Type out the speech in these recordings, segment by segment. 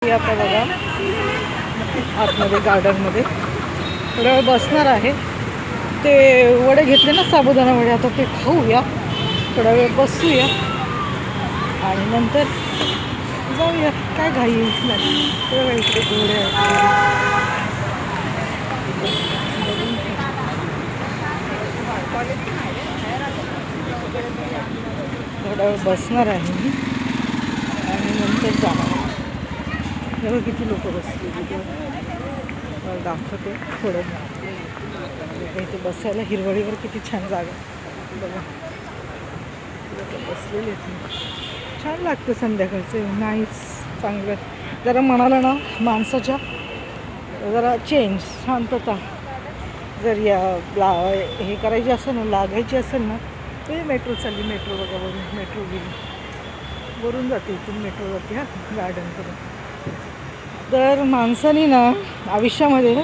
आता बघा आतमध्ये गार्डनमध्ये थोडा वेळ बसणार आहे. ते वडे घेतले ना, साबुदाणा वडे, आता ते खाऊया, थोडा वेळ बसूया आणि नंतर जाऊया. काय घाई नाही, थोड्या इकडे घोडे आहेत. थोडा वेळ बसणार आहे मी आणि नंतर जाणार. तेव्हा किती लोक बसले तिथे दाखवते थोडं. इथे बसायला हिरवळीवर किती छान जागा बघा, लोक बसलेले आहेत. छान लागतं संध्याकाळचे नाईस, चांगलं जरा म्हणाला ना माणसाच्या, जरा चेंज, शांतता जर या हे करायची असेल ना, लागायची असेल ना, ते मेट्रो चालली. मेट्रो बघा, वरून मेट्रो गेली, वरून जाते, इथून मेट्रो जाते हा गार्डनकडून. तर माणसानी ना आयुष्यामध्ये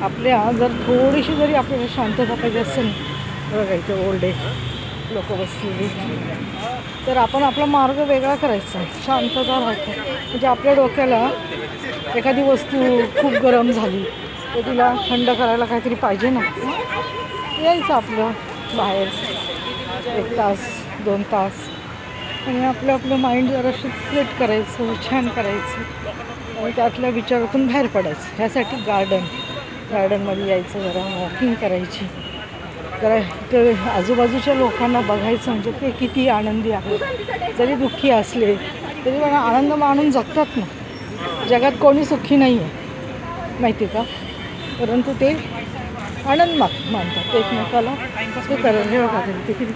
आपल्या जर थोडीशी जरी आपल्याला शांतता पाहिजे असेल ना, बघा इथे ओल्डे लोक बसलेली, तर आपण आपला मार्ग वेगळा करायचा, शांतता राहतो. म्हणजे आपल्या डोक्याला एखादी वस्तू खूप गरम झाली तर तिला थंड करायला काहीतरी पाहिजे ना, यायचं आपलं बाहेर 1 तास 2 तास आणि आपलं माइंड जराशी सेट करायचं, छान करायचं आणि त्यातल्या विचारातून बाहेर पडायचं. ह्यासाठी गार्डनमध्ये यायचं, जरा वॉकिंग करायची, जरा ते आजूबाजूच्या लोकांना बघायचं, म्हणजे ते किती आनंदी आहेत. जरी दुःखी असले तरी मला आनंद मानून जगतात ना. जगात कोणी सुखी नाही आहे माहिती का, परंतु ते आनंद मानतात एकमेकाला. ते करायला हे बघा, ते किती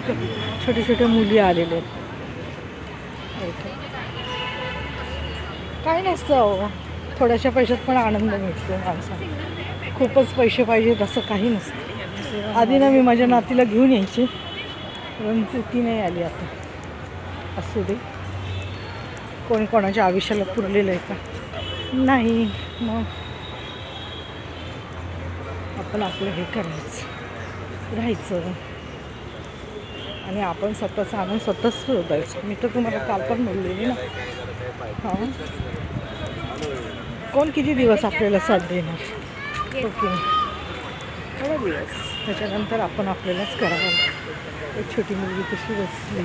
छोटे छोटे मुली आलेले आहेत. काही नसतं, थोड्याशा पैशात पण आनंद मिळतो माणसाला. खूपच पैसे पाहिजेत असं काही नसतं. आधी ना मी माझ्या नातीला घेऊन यायचे, परंतु ती नाही आली आता. असू दे, कोणी कोणाच्या आयुष्याला पुरलेलं आहे का? नाही. मग आपण आपलं हे करायचं, राहायचं आणि आपण स्वतःचा आनंद स्वतःच शोधायचं. मी तर तुम्हाला काल पण बोललेली ना. हां, कोण किती दिवस आपल्याला साथ देणार? ओके, थोडा दिवस, त्याच्यानंतर आपण आपल्यालाच करावं. एक छोटी मुलगी कशी बसली.